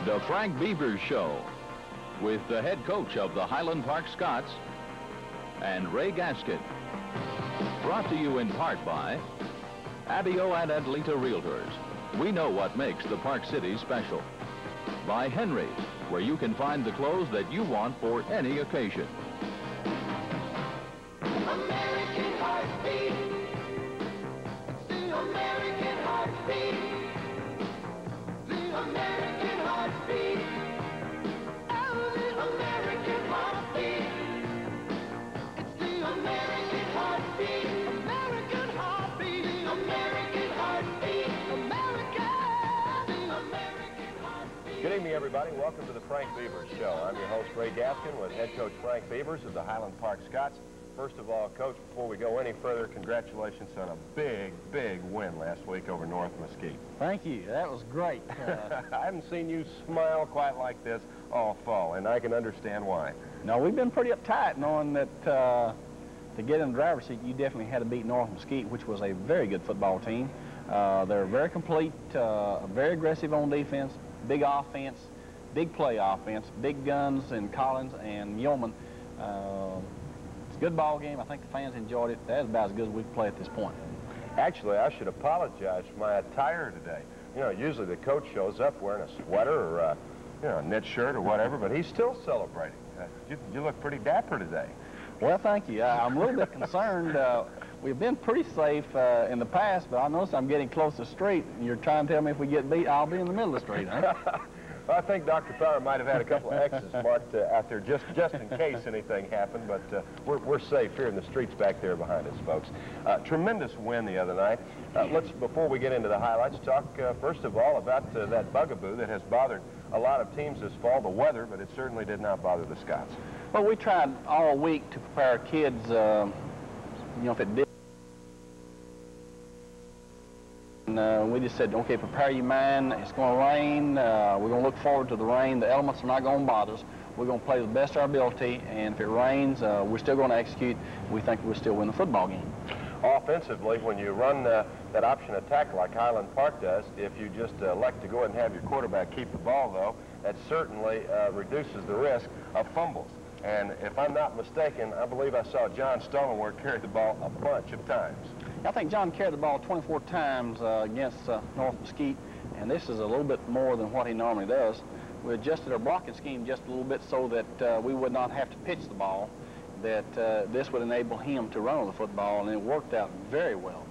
The Frank Bevers Show with the head coach of the Highland Park Scots and Ray Gasket. Brought to you in part by Abio and Atleta Realtors. We know what makes the Park City special. By Henry's, where you can find the clothes that you want for any occasion. American heartbeat. It's the American heartbeat. The American heartbeat. Oh, the American heartbeat. It's the American heartbeat. American heartbeat. The American heartbeat. America. The American heartbeat. Good evening, everybody. Welcome to the Frank Bevers Show. I'm your host, Ray Gaskin, with head coach Frank Bevers of the Highland Park Scots. First of all, Coach, before we go any further, congratulations on a big, big win last week over North Mesquite. Thank you. That was great. I haven't seen you smile quite like this all fall, and I can understand why. No, we've been pretty uptight knowing that to get in the driver's seat, you definitely had to beat North Mesquite, which was a very good football team. They're very complete, very aggressive on defense, big offense, big play offense, big guns in Collins and Yeoman. Good ball game. I think the fans enjoyed it. That's about as good as we can play at this point. Actually, I should apologize for my attire today. You know, usually the coach shows up wearing a sweater or you know, a knit shirt or whatever, but he's still celebrating. You look pretty dapper today. Well, thank you. I'm a little bit concerned. We've been pretty safe in the past, but I notice I'm getting close to the street, and you're trying to tell me if we get beat, I'll be in the middle of the street, huh? Well, I think Dr. Fowler might have had a couple of X's marked out there just in case anything happened, but we're safe here in the streets back there behind us, folks. Tremendous win the other night. Before we get into the highlights, talk first of all about that bugaboo that has bothered a lot of teams this fall, the weather, but it certainly did not bother the Scots. Well, we tried all week to prepare our kids, you know, if it did. We just said, okay, prepare your mind. It's going to rain. We're going to look forward to the rain. The elements are not going to bother us. We're going to play the best of our ability, and if it rains, we're still going to execute. We think we'll still win the football game. Offensively, when you run that option attack like Highland Park does, if you just elect to go ahead and have your quarterback keep the ball, though, that certainly reduces the risk of fumbles. And if I'm not mistaken, I believe I saw John Stoneworth carry the ball a bunch of times. I think John carried the ball 24 times against North Mesquite, and this is a little bit more than what he normally does. We adjusted our blocking scheme just a little bit so that we would not have to pitch the ball, that this would enable him to run on the football, and it worked out very well.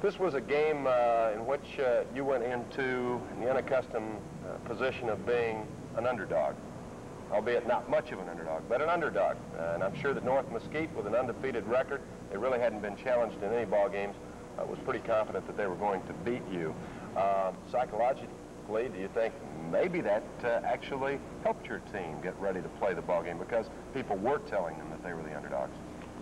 This was a game in which you went into the unaccustomed position of being an underdog, albeit not much of an underdog, but an underdog. And I'm sure that North Mesquite, with an undefeated record, they really hadn't been challenged in any ball games, was pretty confident that they were going to beat you. Psychologically, do you think maybe that actually helped your team get ready to play the ball game because people were telling them that they were the underdogs?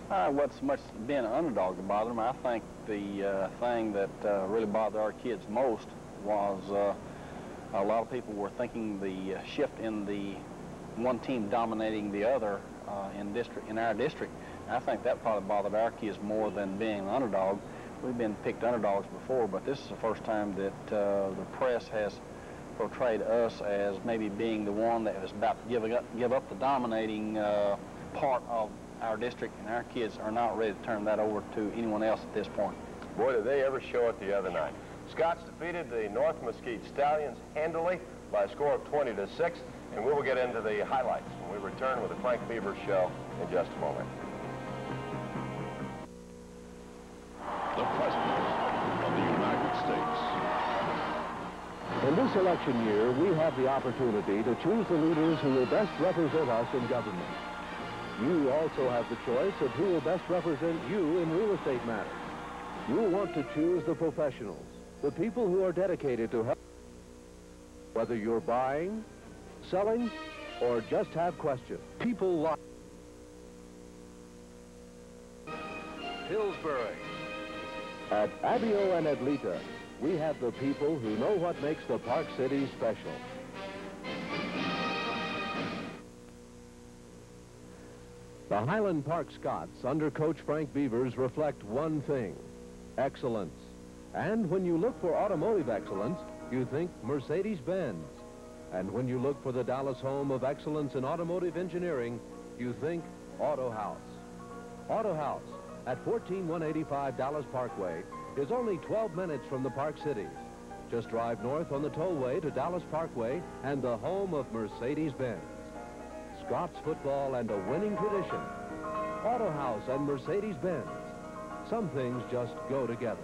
Wasn't so much being an underdog that bothered them. I think the thing that really bothered our kids most was a lot of people were thinking the shift in the one team dominating the other in our district. I think that probably bothered our kids more than being an underdog. We've been picked underdogs before, but this is the first time that the press has portrayed us as maybe being the one that was about to give up the dominating part of our district, and our kids are not ready to turn that over to anyone else at this point. Boy, did they ever show it the other night. Scots defeated the North Mesquite Stallions handily by a score of 20-6, and we will get into the highlights when we return with the Frank Bevers Show in just a moment. The President of the United States. In this election year, we have the opportunity to choose the leaders who will best represent us in government. You also have the choice of who will best represent you in real estate matters. You will want to choose the professionals, the people who are dedicated to help. Whether you're buying, selling, or just have questions, people like Pillsbury. At Abio and Atleta, we have the people who know what makes the Park City special. The Highland Park Scots, under Coach Frank Bevers, reflect one thing: excellence. And when you look for automotive excellence, you think Mercedes-Benz. And when you look for the Dallas home of excellence in automotive engineering, you think Auto House. Auto House at 14185 Dallas Parkway is only 12 minutes from the Park Cities. Just drive north on the tollway to Dallas Parkway and the home of Mercedes-Benz. Scots football and a winning tradition. Auto House and Mercedes-Benz. Some things just go together.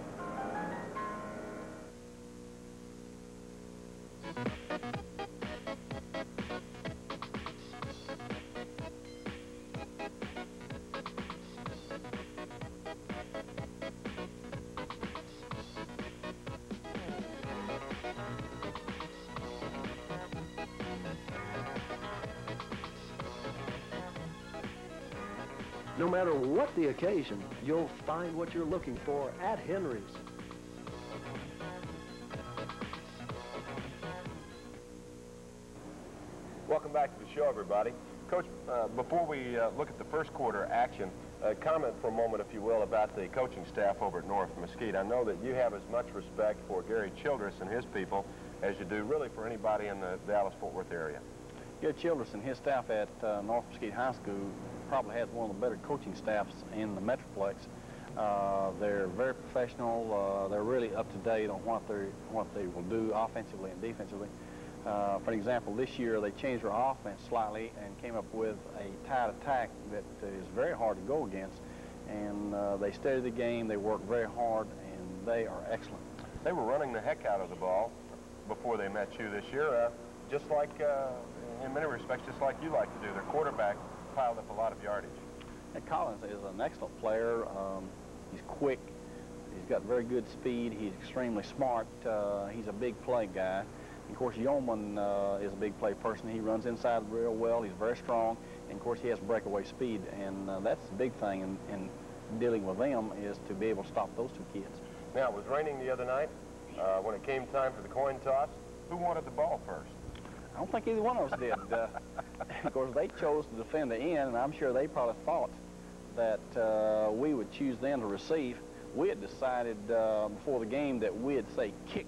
No matter what the occasion, you'll find what you're looking for at Henry's. Welcome back to the show, everybody. Coach, before we look at the first quarter action, comment for a moment, if you will, about the coaching staff over at North Mesquite. I know that you have as much respect for Gary Childress and his people as you do really for anybody in the Dallas-Fort Worth area. Gary Childress and his staff at North Mesquite High School probably has one of the better coaching staffs in the Metroplex. They're very professional. They're really up to date on what they will do offensively and defensively. For example, this year they changed their offense slightly and came up with a tight attack that is very hard to go against. And they study the game, they work very hard, and they are excellent. They were running the heck out of the ball before they met you this year, just like, in many respects, just like you like to do. Their quarterback piled up a lot of yardage. And Collins is an excellent player. He's quick. He's got very good speed. He's extremely smart. He's a big play guy. Of course, Yeoman is a big play person. He runs inside real well. He's very strong. And, of course, he has breakaway speed. And that's the big thing in dealing with them is to be able to stop those two kids. Now, it was raining the other night. When it came time for the coin toss, who wanted the ball first? I don't think either one of us did. Of course, they chose to defend the end, and I'm sure they probably thought that we would choose them to receive. We had decided before the game that we'd say kick.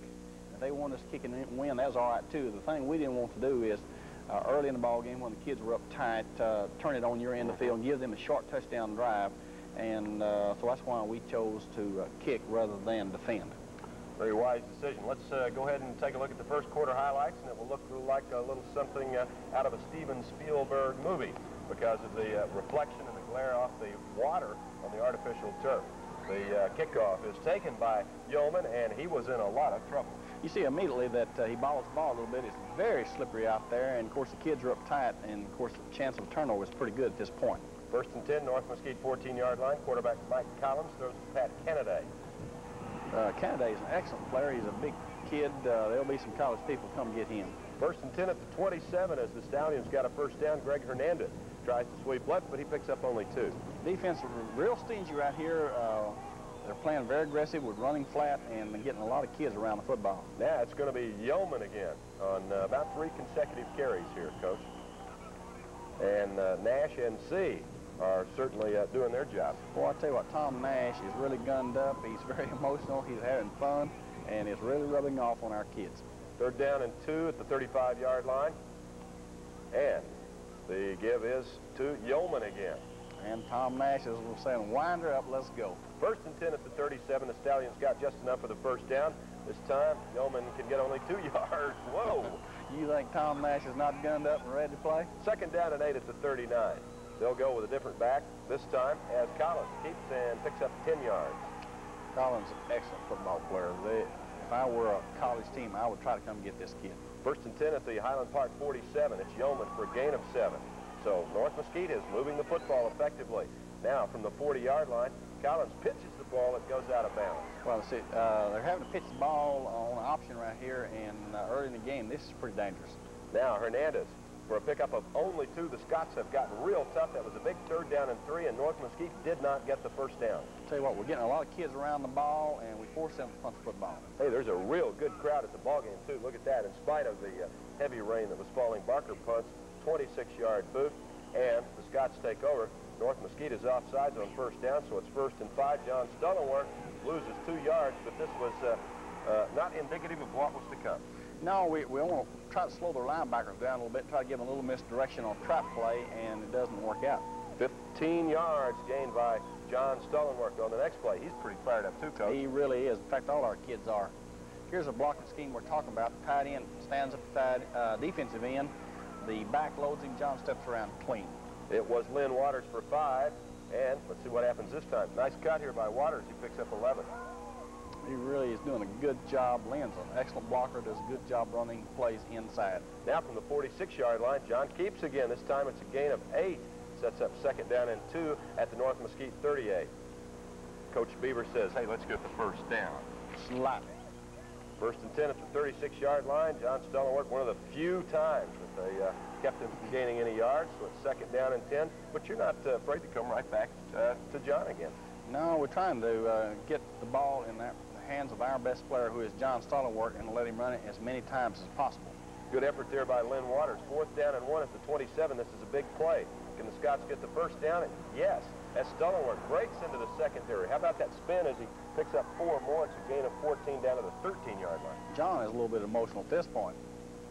If they wanted us to kick and win, that was all right, too. The thing we didn't want to do is early in the ball game when the kids were up tight, turn it on your end of the field and give them a short touchdown drive. And so that's why we chose to kick rather than defend. Very wise decision. Let's go ahead and take a look at the first quarter highlights, and it will look like a little something out of a Steven Spielberg movie because of the reflection and the glare off the water on the artificial turf. The kickoff is taken by Yeoman, and he was in a lot of trouble. You see immediately that he balls the ball a little bit. It's very slippery out there, and, of course, the kids are up tight, and, of course, the chance of turnover is pretty good at this point. First and 10, North Mesquite 14-yard line. Quarterback Mike Collins throws to Pat Kennedy. Kennedy is an excellent player. He's a big kid. There'll be some college people come get him. First and 10 at the 27 as the Stallions got a first down. Greg Hernandez tries to sweep left, but he picks up only 2. Defense are real stingy right here. They're playing very aggressive with running flat and getting a lot of kids around the football. Now it's going to be Yeoman again on about 3 consecutive carries here, Coach. And Nash and C are certainly doing their job. Boy, I tell you what, Tom Nash is really gunned up. He's very emotional. He's having fun, and it's really rubbing off on our kids. Third down and 2 at the 35-yard line. And the give is to Yeoman again. And Tom Nash is saying, wind her up, let's go. First and 10 at the 37. The Stallions got just enough for the first down. This time, Yeoman can get only 2 yards. Whoa! You think Tom Nash is not gunned up and ready to play? Second down and 8 at the 39. They'll go with a different back this time as Collins keeps and picks up 10 yards. Collins is an excellent football player. If I were a college team, I would try to come get this kid. First and 10 at the Highland Park 47. It's Yeoman for a gain of 7. So North Mesquite is moving the football effectively. Now from the 40-yard line, Collins pitches the ball. It goes out of bounds. Well, see, they're having to pitch the ball on an option right here, and early in the game, this is pretty dangerous. Now Hernandez for a pickup of only 2. The Scots have gotten real tough. That was a big third down and 3, and North Mesquite did not get the first down. Tell you what, we're getting a lot of kids around the ball, and we force them to punt the football. Hey, there's a real good crowd at the ball game, too. Look at that. In spite of the heavy rain that was falling, Barker punts, 26-yard boot, and the Scots take over. North Mesquite is offsides on first down, so it's first and 5. John Stullenworth loses 2 yards, but this was not indicative of what was to come. No, we want to try to slow their linebackers down a little bit, try to give them a little misdirection on trap play, and it doesn't work out. 15 yards gained by John Stollenworth on the next play. He's pretty fired up too, Coach. He really is. In fact, all our kids are. Here's a blocking scheme we're talking about. The tight end stands up the defensive end. The back loads him. John steps around clean. It was Lynn Waters for 5, and let's see what happens this time. Nice cut here by Waters. He picks up 11. He really is doing a good job. Lynn's an excellent blocker, does a good job running plays inside. Now from the 46-yard line, John keeps again. This time it's a gain of 8. Sets up 2nd down and 2 at the North Mesquite 38. Coach Bevers says, hey, let's get the first down. Slightly. 1st and 10 at the 36-yard line. John Stollenworth, one of the few times that they kept him from gaining any yards. So it's 2nd down and 10. But you're not afraid to come right back to John again. No, we're trying to get the ball in the hands of our best player, who is John Stollenworth, and let him run it as many times as possible. Good effort there by Lynn Waters. 4th down and 1 at the 27. This is a big play. Can the Scots get the first down? Yes. As Stollenworth breaks into the secondary. How about that spin as he picks up 4 more? It's a gain of 14 down to the 13-yard line. John is a little bit emotional at this point.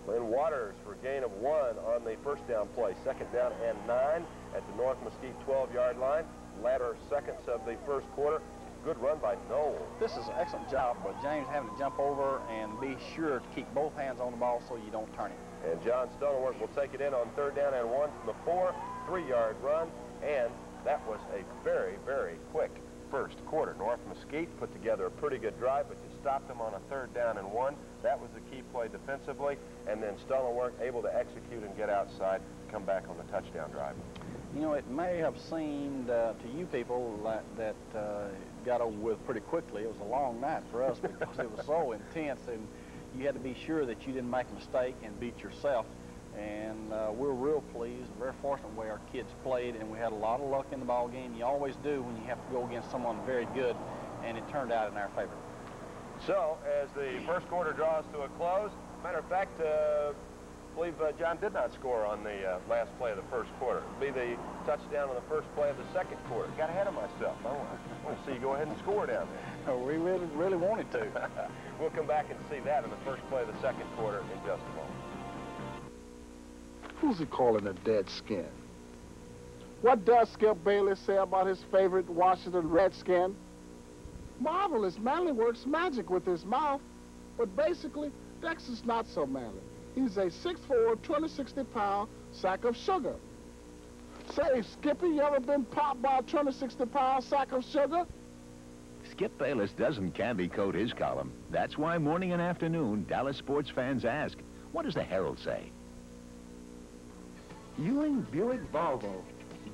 Lynn Waters for a gain of 1 on the first down play. 2nd down and 9 at the North Mesquite 12-yard line. Latter seconds of the first quarter. Good run by Noel. This is an excellent job, but James having to jump over and be sure to keep both hands on the ball so you don't turn it. And John Stollenworth will take it in on 3rd down and 1 from the 4, 3-yard run, and that was a very, very quick first quarter. North Mesquite put together a pretty good drive, but you stopped them on a 3rd down and 1. That was the key play defensively, and then Stollenworth able to execute and get outside, come back on the touchdown drive. You know, it may have seemed to you people that got over with pretty quickly. It was a long night for us because it was so intense, and you had to be sure that you didn't make a mistake and beat yourself. And we're real pleased, very fortunate the way our kids played, and we had a lot of luck in the ball game. You always do when you have to go against someone very good, and it turned out in our favor. So, as the first quarter draws to a close, matter of fact, I believe John did not score on the last play of the first quarter. It'll be the touchdown on the first play of the second quarter. Got ahead of myself. I want to see you go ahead and score down there. We really wanted to. We'll come back and see that in the first play of the second quarter in just a moment. Who's he calling a dead skin? What does Skip Bayless say about his favorite Washington Redskin? Marvelous. Manley works magic with his mouth. But basically, Dex is not so manly. He's a 6'4", 260-pound sack of sugar. Say, Skippy, you ever been popped by a 260-pound sack of sugar? Skip Bayless doesn't candy coat his column. That's why morning and afternoon, Dallas sports fans ask, what does the Herald say? Ewing Buick Volvo,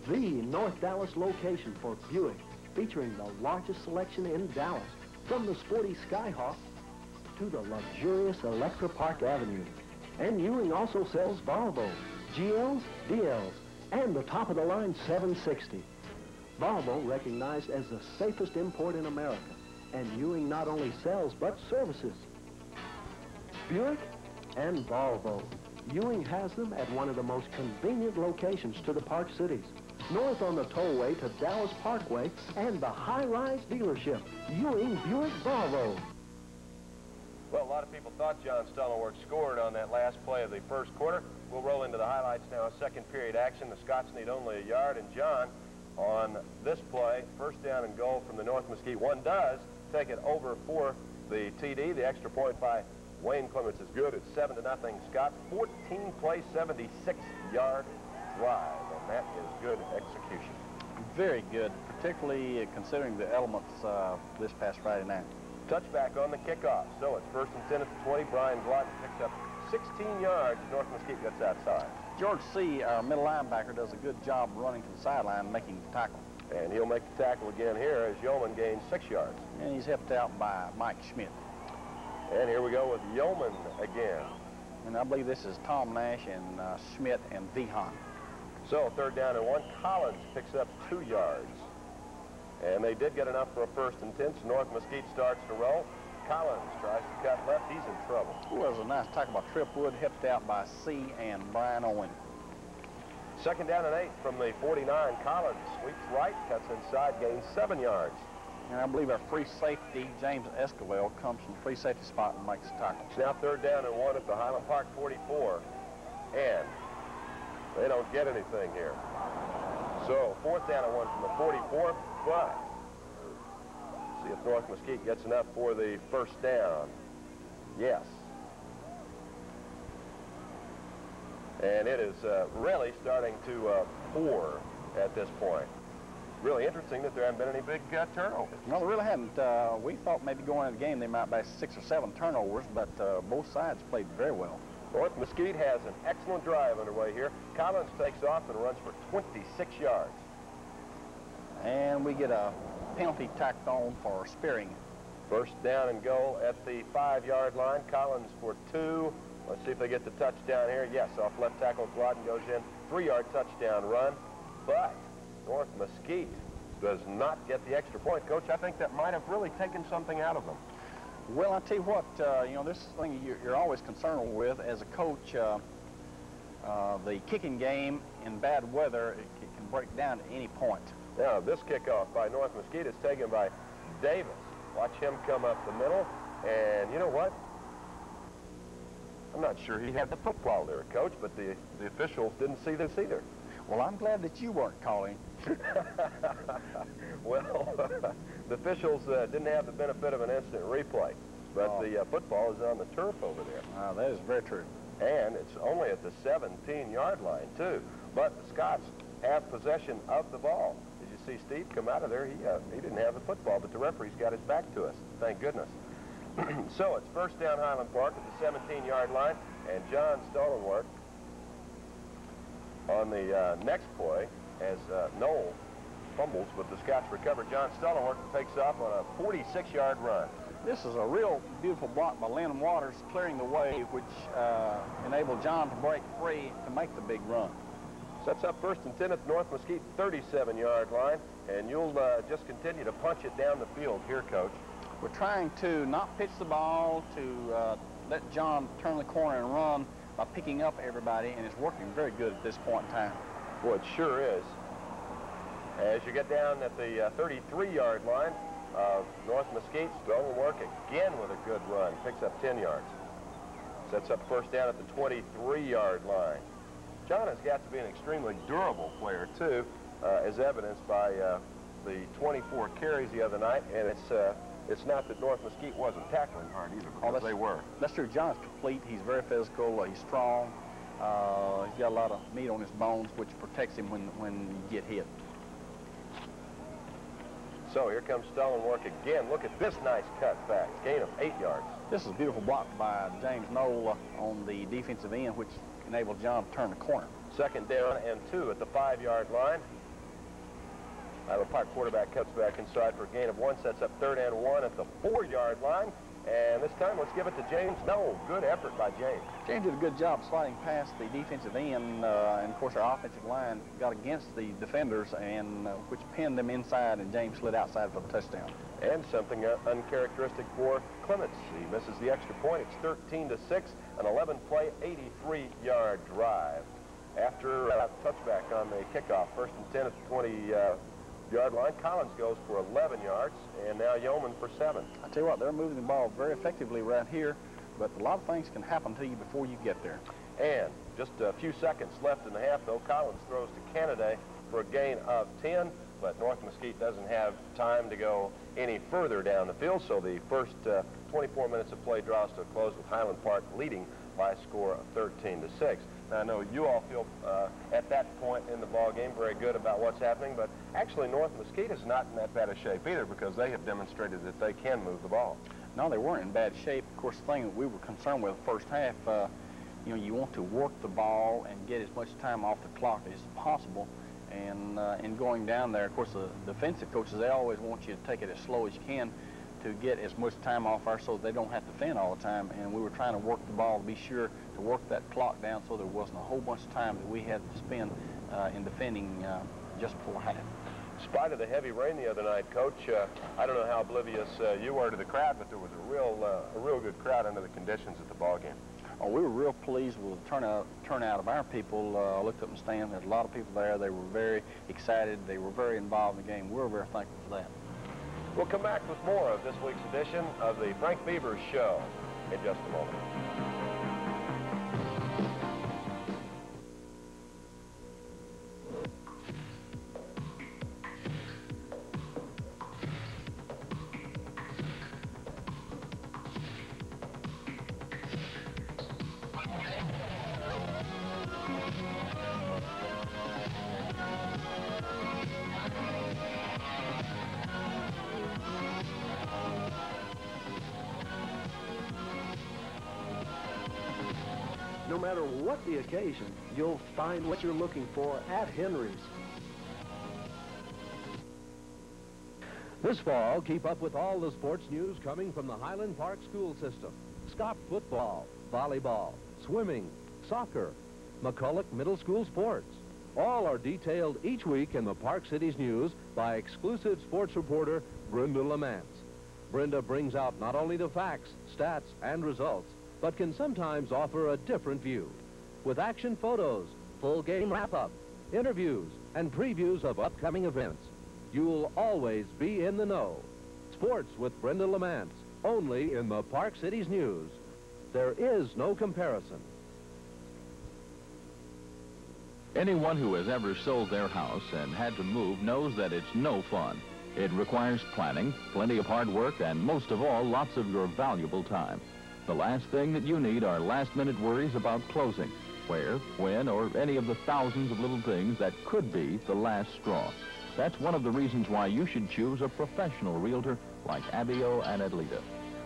the North Dallas location for Buick, featuring the largest selection in Dallas, from the sporty Skyhawk to the luxurious Electra Park Avenue. And Ewing also sells Volvo, GLs, DLs, and the top-of-the-line 760. Volvo recognized as the safest import in America, and Ewing not only sells but services. Buick and Volvo. Ewing has them at one of the most convenient locations to the Park Cities. North on the tollway to Dallas Parkway and the high-rise dealership, Ewing Buick Volvo. Well, a lot of people thought John Stollenworth scored on that last play of the first quarter. We'll roll into the highlights now. Second period action. The Scots need only a yard, and John, on this play, first down and goal from the North Mesquite 1, does take it over for the TD. The extra point by Wayne Clements is good. It's 7-0 Scott. 14-play, 76-yard drive, and that is good execution. Very good, particularly considering the elements this past Friday night. Touchback on the kickoff. So it's 1st and 10 at the 20. Brian Glodden picks up 16 yards. North Mesquite gets outside. George C., our middle linebacker, does a good job running to the sideline, making the tackle. And he'll make the tackle again here as Yeoman gains 6 yards. And he's helped out by Mike Schmidt. And here we go with Yeoman again. And I believe this is Tom Nash and Schmidt and Vihan. So 3rd down and 1. Collins picks up 2 yards. And they did get enough for a 1st and 10. So North Mesquite starts to roll. Collins tries to cut left. He's in trouble. It was a nice tackle by Tripwood, helped out by C. and Brian Owen. 2nd down and 8 from the 49. Collins sweeps right, cuts inside, gains 7 yards. And I believe our free safety, James Esquivel, comes from the free safety spot and makes the tackle. It's now 3rd down and 1 at the Highland Park 44. And they don't get anything here. So 4th down and 1 from the 44, but see if North Mesquite gets enough for the 1st down. Yes. And it is really starting to pour at this point. Really interesting that there haven't been any big turnovers. No, there really haven't. We thought maybe going into the game they might buy 6 or 7 turnovers, but both sides played very well. North Mesquite has an excellent drive underway here. Collins takes off and runs for 26 yards. And we get a penalty tacked on for spearing. 1st down and goal at the 5-yard line. Collins for 2. Let's see if they get the touchdown here. Yes, off left tackle, Gladden goes in. 3-yard touchdown run. But North Mesquite does not get the extra point. Coach, I think that might have really taken something out of them. Well, I tell you what, you know, this thing you're always concerned with as a coach, the kicking game in bad weather, it can break down at any point. Now, this kickoff by North Mesquite is taken by Davis. Watch him come up the middle, and you know what? I'm not sure he had the football there, Coach, but the officials didn't see this either. Well, I'm glad that you weren't calling. Well, the officials didn't have the benefit of an instant replay, but the football is on the turf over there. That is very true. And it's only at the 17-yard line, too. But the Scots have possession of the ball. As you see Steve come out of there, he didn't have the football, but the referee's got his back to us. Thank goodness. So it's 1st down Highland Park at the 17-yard line, and John Stolenworth on the next play as Noel fumbles, but the Scots recover. John Stolenworth takes off on a 46-yard run. This is a real beautiful block by Lennon Waters, clearing the way, which enabled John to break free to make the big run. Sets up 1st and 10 at the North Mesquite 37-yard line, and you'll just continue to punch it down the field here, Coach. We're trying to not pitch the ball, to let John turn the corner and run by picking up everybody, and it's working very good at this point in time. Boy, it sure is. As you get down at the 33-yard line of North Mesquite, Stolenworth again with a good run, picks up 10 yards. Sets up 1st down at the 23-yard line. John has got to be an extremely durable player, too, as evidenced by the 24 carries the other night, and it's not that North Mesquite wasn't tackling hard either, because they were. That's true. John's complete. He's very physical. He's strong. He's got a lot of meat on his bones, which protects him when you get hit. So here comes Stolenworth again. Look at this nice cutback. Gain of 8 yards. This is a beautiful block by James Noel on the defensive end, which enabled John to turn the corner. 2nd down and 2 at the 5-yard line. Highland Park quarterback cuts back inside for a gain of 1, sets up 3rd and 1 at the 4-yard line. And this time, let's give it to James Noel. Good effort by James. James did a good job sliding past the defensive end, and of course our offensive line got against the defenders, and which pinned them inside, and James slid outside for the touchdown. And something uncharacteristic for Clements. He misses the extra point. It's 13-6, an 11-play, 83-yard drive. After a touchback on the kickoff, 1st and 10 at the 20-yard line, Collins goes for 11 yards, and now Yeoman for 7. I tell you what, they're moving the ball very effectively right here, but a lot of things can happen to you before you get there. And just a few seconds left in the half, though. Collins throws to Kennedy for a gain of 10, but North Mesquite doesn't have time to go any further down the field, so the first 24 minutes of play draws to a close with Highland Park leading by a score of 13-6. Now, I know you all feel at that point in the ball game very good about what's happening, but actually North Mesquite is not in that bad a shape either, because they have demonstrated that they can move the ball. No, they weren't in bad shape. Of course, the thing that we were concerned with the first half, you know, you want to work the ball and get as much time off the clock as possible. And in going down there, of course, the defensive coaches, they always want you to take it as slow as you can to get as much time off there so they don't have to defend all the time. And we were trying to work the ball to be sure to work that clock down so there wasn't a whole bunch of time that we had to spend in defending just before half. In spite of the heavy rain the other night, Coach, I don't know how oblivious you were to the crowd, but there was a real good crowd under the conditions at the ball game. Oh, we were real pleased with the turnout of our people. I looked up in the stand. There's a lot of people there. They were very excited. They were very involved in the game. We were very thankful for that. We'll come back with more of this week's edition of the Frank Bevers Show in just a moment. No matter what the occasion, you'll find what you're looking for at Henry's. This fall, keep up with all the sports news coming from the Highland Park school system. Scott football, volleyball, swimming, soccer, McCulloch Middle School sports. All are detailed each week in the Park Cities News by exclusive sports reporter Brenda Lamance. Brenda brings out not only the facts, stats, and results, but can sometimes offer a different view. With action photos, full game wrap-up, interviews, and previews of upcoming events, you'll always be in the know. Sports with Brenda Lamance, only in the Park Cities News. There is no comparison. Anyone who has ever sold their house and had to move knows that it's no fun. It requires planning, plenty of hard work, and most of all, lots of your valuable time. The last thing that you need are last-minute worries about closing, where, when, or any of the thousands of little things that could be the last straw. That's one of the reasons why you should choose a professional realtor like Abio and Adlita.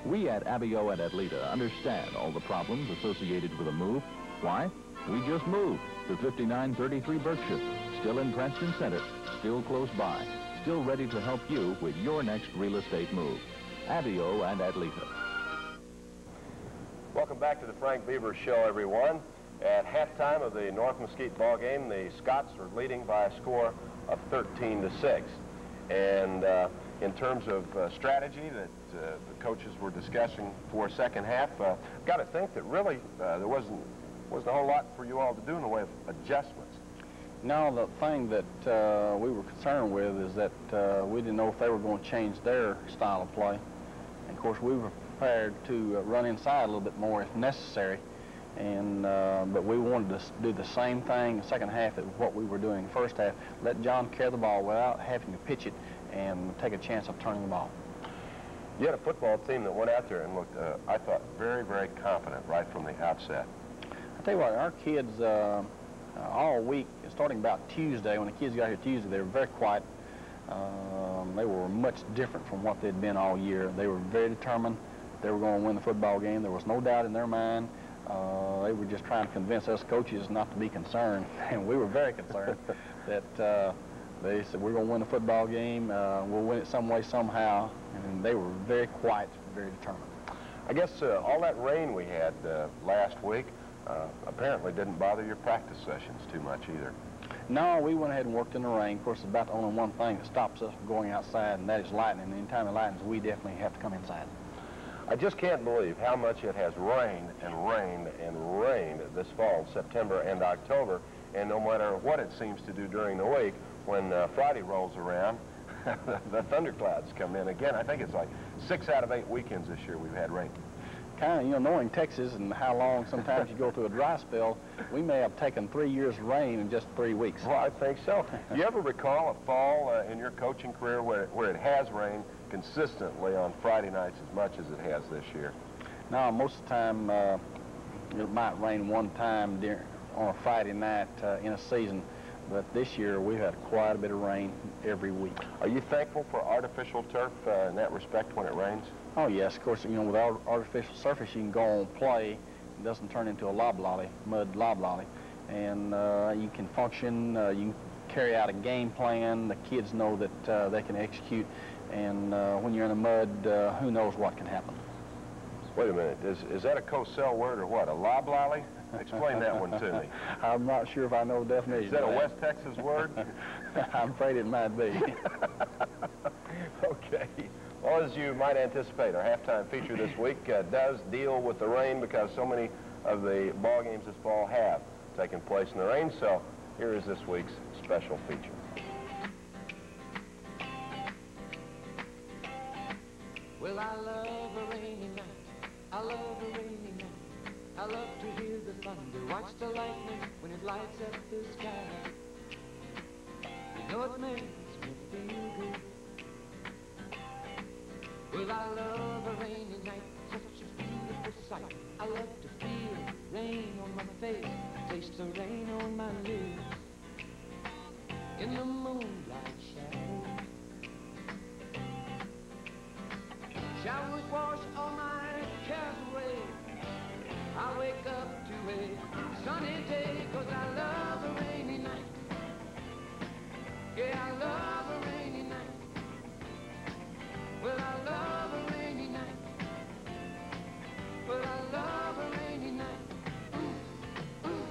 We at Abio and Adlita understand all the problems associated with a move. Why? We just moved to 5933 Berkshire, still in Preston Center, still close by, still ready to help you with your next real estate move. Abio and Adlita. Welcome back to the Frank Bevers Show, everyone. At halftime of the North Mesquite ball game, the Scots are leading by a score of 13-6. And in terms of strategy that the coaches were discussing for second half, I've got to think that really there wasn't a whole lot for you all to do in the way of adjustments. No, the thing that we were concerned with is that we didn't know if they were going to change their style of play. And of course, we were prepared to run inside a little bit more if necessary, and but we wanted to do the same thing the second half as what we were doing the first half. Let John carry the ball without having to pitch it and take a chance of turning the ball. You had a football team that went out there and looked, I thought, very, very confident right from the outset. I tell you what, our kids all week, starting about Tuesday, when the kids got here Tuesday, they were very quiet. They were much different from what they'd been all year. They were very determined. They were going to win the football game. There was no doubt in their mind. They were just trying to convince us coaches not to be concerned, and we were very concerned that they said, we're going to win the football game. We'll win it some way, somehow, and they were very quiet, very determined. I guess all that rain we had last week apparently didn't bother your practice sessions too much either. No, we went ahead and worked in the rain. Of course, it's about the only one thing that stops us from going outside, and that is lightning. And anytime it lightens, we definitely have to come inside. I just can't believe how much it has rained and rained and rained this fall, September and October. And no matter what it seems to do during the week, when Friday rolls around, the thunderclouds come in again. I think it's like 6 out of 8 weekends this year we've had rain. Kind of, you know, knowing Texas and how long sometimes you go through a dry spell, we may have taken 3 years of rain in just 3 weeks. Well, I think so. Do you ever recall a fall in your coaching career where it has rained consistently on Friday nights as much as it has this year? No, most of the time it might rain one time on a Friday night in a season, but this year we've had quite a bit of rain every week. Are you thankful for artificial turf in that respect when it rains? Oh yes, of course. You know, with artificial surface, you can go on play. It doesn't turn into a loblolly, mud loblolly, and you can function. You can carry out a game plan. The kids know that they can execute, and when you're in the mud, who knows what can happen. Wait a minute. Is that a Cosell word or what? A loblolly? Explain that one to me. I'm not sure if I know the definition. Is that a West Texas word? I'm afraid it might be. Okay. Well, as you might anticipate, our halftime feature this week does deal with the rain because so many of the ball games this fall have taken place in the rain. So here is this week's special feature. Well, I love a rainy night. I love a rainy night. I love to hear the thunder, watch the lightning when it lights up the sky. You know it makes me feel good. Well, I love a rainy night, such a beautiful sight. I love to feel rain on my face, taste the rain on my lips. In the moonlight shadow, showers wash all my cares away. I wake up to a sunny day, 'cause I love a rainy night. Yeah, I love a rainy night. Well, I love a rainy night. Well, I love a rainy night. Ooh, ooh.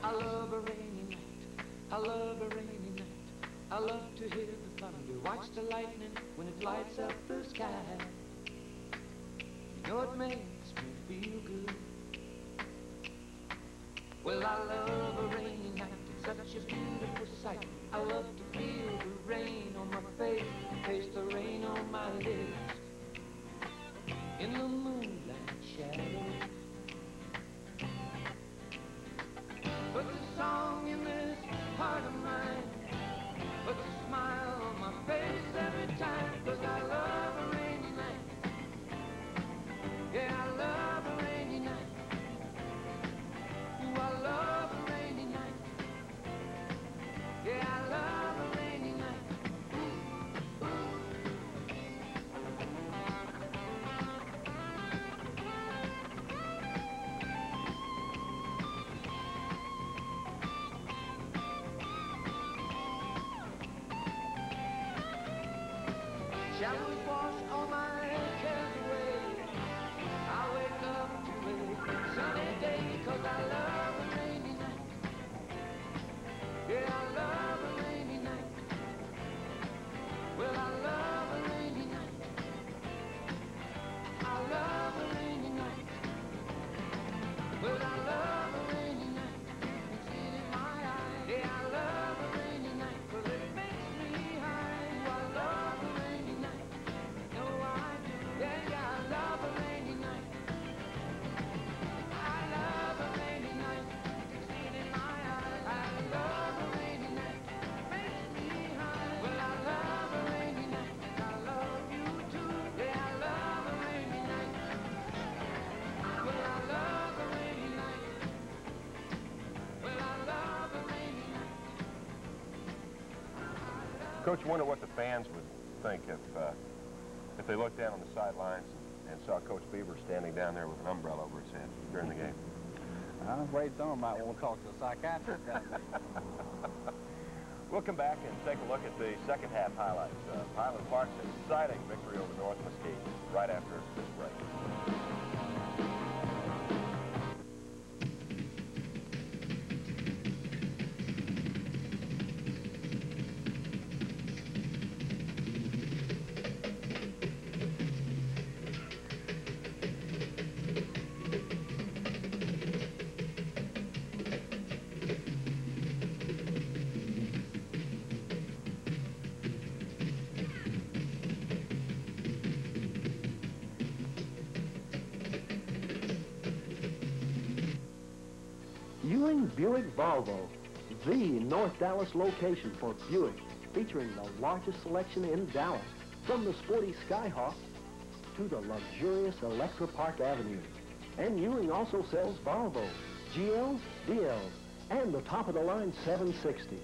I love a rainy night. I love a rainy night. I love to hear the thunder, watch the lightning when it lights up the sky. You know it makes me feel good. Well, I love a rainy night, it's such a beautiful sight. I love to feel the rain on my face, taste the rain on my lips. In the moonlight shadow, put the song in this heart of mine, put a smile on my face every time, 'cause I love a rainy night. Yeah, I love a rainy night. Ooh, I love a rainy night. Yeah, I love a rainy night. Ooh, ooh. Showers wash all my cares away. I wake up to a sunny day, 'cause I love a rainy night. Yeah, I love a rainy night. Well, I love a rainy night. I love a rainy night. Well, I love a rainy night. You can see it in my eyes. Yeah, I love a rainy night, 'cause it makes me high. I love a rainy night. No, I do. Yeah, yeah, I love a rainy night. I love a rainy night. You can see it in my eyes. I love a rainy night. Makes me high. Well, I love a rainy night. I love you too. Yeah, I love a rainy night. Well, I love a rainy night. Well, I love a rainy night. Coach, you wonder what the fans would think if they looked down on the sidelines and saw Coach Bevers standing down there with an umbrella over his head during the game. I'm afraid someone might want to talk to a psychiatrist. We'll come back and take a look at the second half highlights of Highland Park's exciting victory over North Mesquite right after this break. Ewing Buick Volvo, the North Dallas location for Buick, featuring the largest selection in Dallas, from the sporty Skyhawk to the luxurious Electra Park Avenue. And Ewing also sells Volvo, GLs, DLs, and the top-of-the-line 760.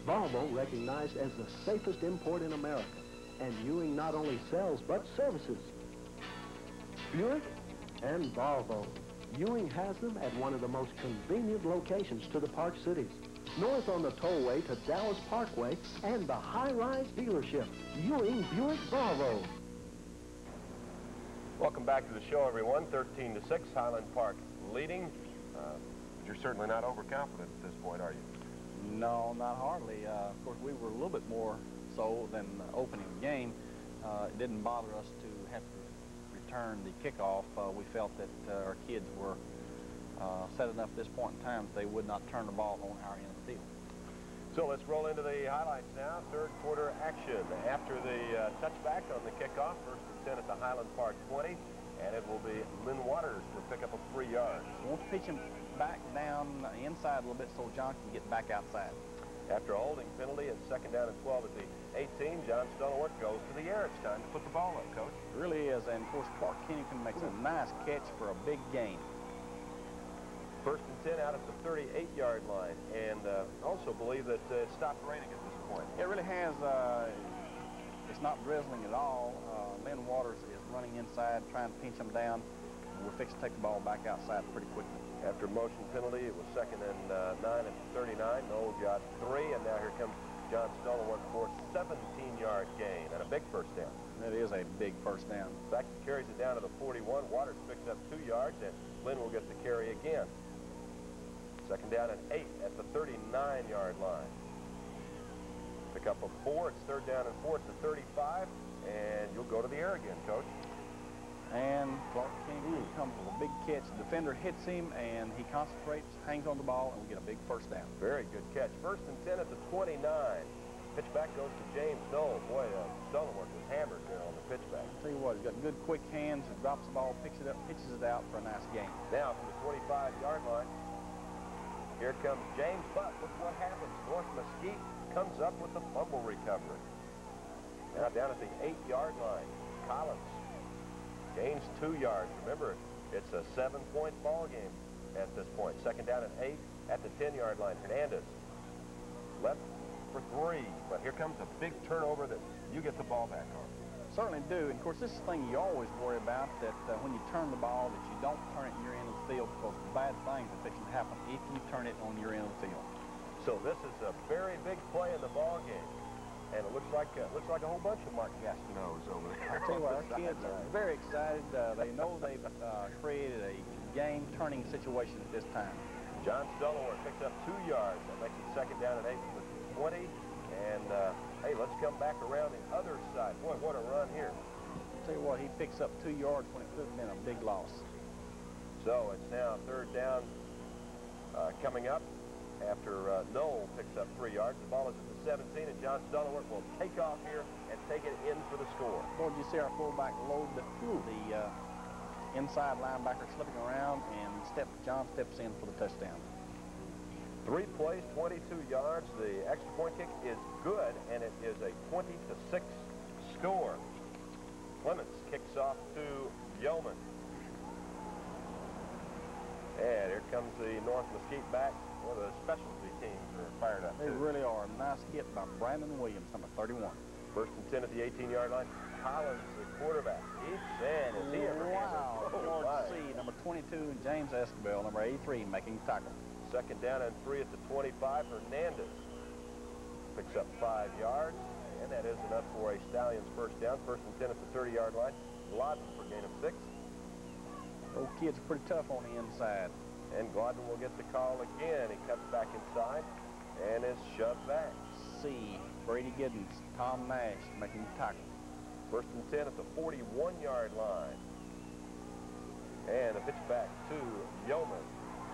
Volvo recognized as the safest import in America, and Ewing not only sells but services. Buick and Volvo. Ewing has them at one of the most convenient locations to the Park Cities, north on the tollway to Dallas Parkway and the high-rise dealership, Ewing Buick Volvo. Welcome back to the show, everyone. 13-6, Highland Park leading. But you're certainly not overconfident at this point, are you? No, not hardly. Of course, we were a little bit more so than opening the game. It didn't bother us to have to return the kickoff. We felt that our kids were set enough at this point in time that they would not turn the ball on our end of the field. So let's roll into the highlights now. Third quarter action. After the touchback on the kickoff, first and 10 at the Highland Park 20, and it will be Lynn Waters for pick up of 3 yards. We'll pitch him back down inside a little bit so John can get back outside. After a holding penalty and 2nd down and 12 at the 18, John Stallworth goes to the air. It's time to put the ball up, Coach. It really is, and of course Clark Kennington makes a nice catch for a big gain. 1st and 10 out at the 38-yard line, and also believe that it stopped raining at this point. It really has. It's not drizzling at all. Lynn Waters is running inside, trying to pinch him down. We're fixing to take the ball back outside pretty quickly. After a motion penalty, it was 2nd and 9 at the 39. Noel got 3, and now here comes John Stallworth for a 17-yard gain and a big first down. It is a big first down. In fact, he carries it down to the 41. Waters picks up 2 yards, and Lynn will get the carry again. 2nd down and 8 at the 39-yard line. Pick up a 4. It's 3rd down and 4 at the 35, and you'll go to the air again, Coach. And Clark Kennington comes with a big catch. The defender hits him, and he concentrates, hangs on the ball, and we get a big first down. Very good catch. 1st and 10 at the 29. Pitch back goes to James Knoll. Boy, Stallworth was hammered there on the pitch back. I'll tell you what, he's got good quick hands. He drops the ball, picks it up, pitches it out for a nice gain. Now from the 25-yard line, here comes James Butt. Look what happens. North Mesquite comes up with the fumble recovery. Now down at the 8-yard line, Collins gains 2 yards. Remember, it's a 7-point ball game at this point. 2nd down and 8 at the 10-yard line. Hernandez left for 3, but here comes a big turnover that you get the ball back on. Certainly do. And of course, this is the thing you always worry about, that when you turn the ball, that you don't turn it in your end of the field, because bad things are fixing to happen if you turn it on your end of the field. So this is a very big play in the ball game. And it looks like a whole bunch of Mark Gastineaus over there. I tell you what, our kids are very excited. They know they've created a game-turning situation at this time. John Stallworth picks up 2 yards. That makes it 2nd down and 8 from the 20. And hey, let's come back around the other side. Boy, what a run here! I tell you what, he picks up 2 yards when it could have been a big loss. So it's now 3rd down coming up after Noel picks up 3 yards. The ball is at the 17, and John Stallworth will take off here and take it in for the score. Boy, did you see our fullback load the inside linebacker slipping around, and John steps in for the touchdown. 3 plays, 22 yards. The extra point kick is good, and it is a 20-6 score. Clements kicks off to Yeoman. And here comes the North Mesquite back. One of the specialty teams are fired up. They really are. Nice hit by Brandon Williams, number 31. 1st and 10 at the 18-yard line. Collins, the quarterback. And is he ever wow. hammered? Oh, George C., number 22, and James Escabel, number 83, making the tackle. 2nd down and 3 at the 25. Hernandez picks up 5 yards, and that is enough for a Stallions first down. 1st and 10 at the 30-yard line. Gladden for gain of 6. Those kids are pretty tough on the inside. And Gladden will get the call again. He cuts back inside and is shoved back. C. Brady Giddens, Tom Nash making the tackle. 1st and 10 at the 41-yard line. And a pitch back to Yeoman.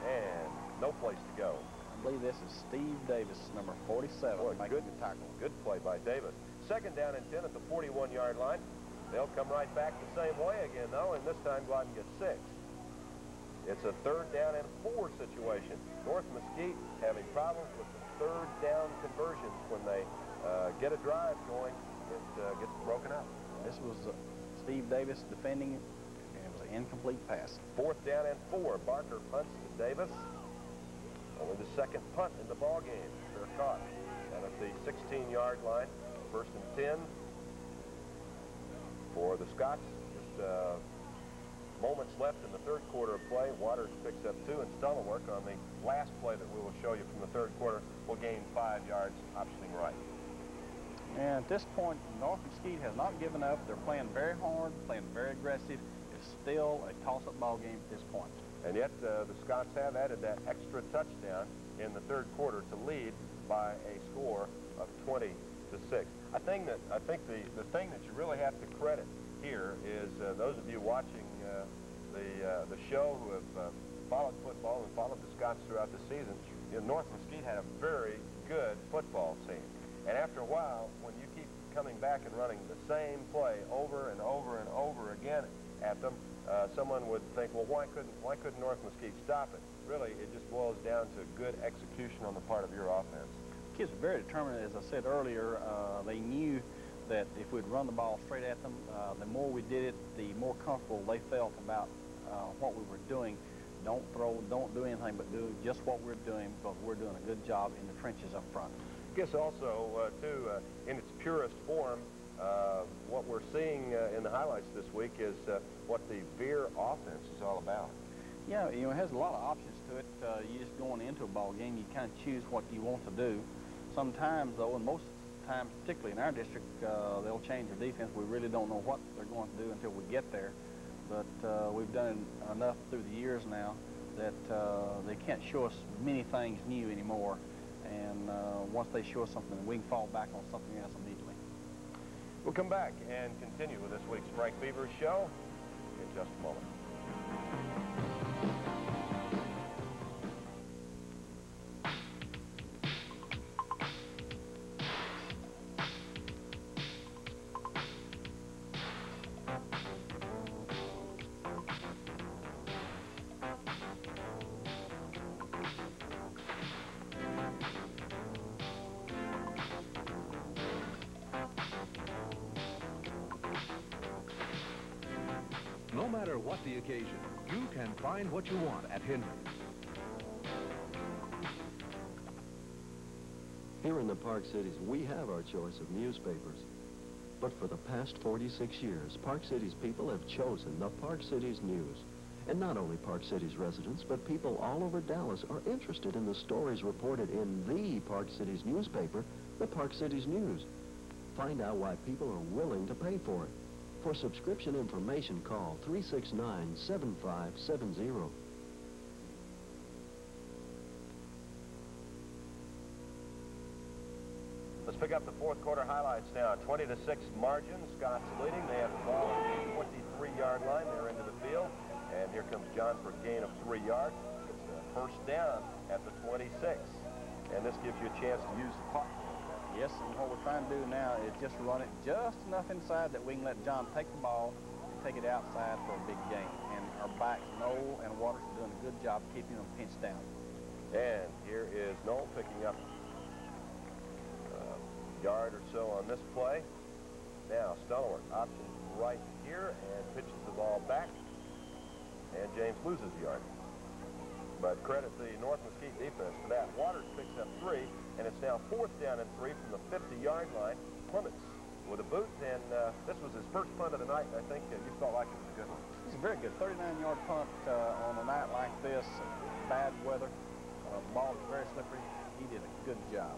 And no place to go. I believe this is Steve Davis, number 47, Boy, making the tackle. Good play by Davis. 2nd down and 10 at the 41-yard line. They'll come right back the same way again, though, and this time Gladden gets 6. It's a 3rd down and 4 situation. North Mesquite having problems with the 3rd down conversions. When they get a drive going, it gets broken up. This was Steve Davis defending, and it was an incomplete pass. 4th down and 4. Barker punts to Davis. Only the 2nd punt in the ball game. They're caught. And at the 16-yard line, 1st and 10 for the Scots. Just moments left in the 3rd quarter of play. Waters picks up 2, and Stallworth on the last play that we will show you from the 3rd quarter will gain 5 yards, optioning right. And at this point, North Mesquite has not given up. They're playing very hard, playing very aggressive. It's still a toss-up ball game at this point. And yet the Scots have added that extra touchdown in the 3rd quarter to lead by a score of 20-6. I think the thing that you really have to credit here is those of you watching the show who have followed football and followed the Scots throughout the season. You know, North Mesquite had a very good football team. And after a while, when you keep coming back and running the same play over and over and over again at them, someone would think, well, why couldn't North Mesquite stop it? Really, it just boils down to good execution on the part of your offense. Kids were very determined, as I said earlier. They knew that if we'd run the ball straight at them, the more we did it, the more comfortable they felt about what we were doing. Don't throw, don't do anything but do just what we're doing, because we're doing a good job in the trenches up front. I guess also, too, in its purest form, what we're seeing in the highlights this week is what the Veer offense is all about. Yeah, you know, it has a lot of options to it. You just going into a ball game, you kind of choose what you want to do. Sometimes, though, and most times, particularly in our district, they'll change their defense. We really don't know what they're going to do until we get there. But we've done enough through the years now that they can't show us many things new anymore. And once they show us something, we can fall back on something else immediately. We'll come back and continue with this week's Frank Bevers Show in just a moment. No matter what the occasion, you can find what you want at Henry's. Here in the Park Cities, we have our choice of newspapers. But for the past 46 years, Park Cities people have chosen the Park Cities News. And not only Park Cities residents, but people all over Dallas are interested in the stories reported in the Park Cities newspaper, the Park Cities News. Find out why people are willing to pay for it. For subscription information, call 369-7570. Let's pick up the fourth quarter highlights now. 20-6 margin. Scots leading. They have the ball at the 23-yard line. They're into the field. And here comes John for a gain of 3 yards. It's a first down at the 26. And this gives you a chance to use the clock. Yes, and what we're trying to do now is just run it just enough inside that we can let John take the ball and take it outside for a big gain. And our backs, Noel and Waters, are doing a good job keeping them pinched down. And here is Noel picking up a yard or so on this play. Now, Stonewall options right here and pitches the ball back. And James loses a yard. But credit the North Mesquite defense for that. Waters picks up 3, and it's now 4th down and 3 from the 50-yard line. Clements with a boot, and this was his first punt of the night. I think you felt like it was a good one. It's a very good 39-yard punt on a night like this. Bad weather. The ball is very slippery. He did a good job.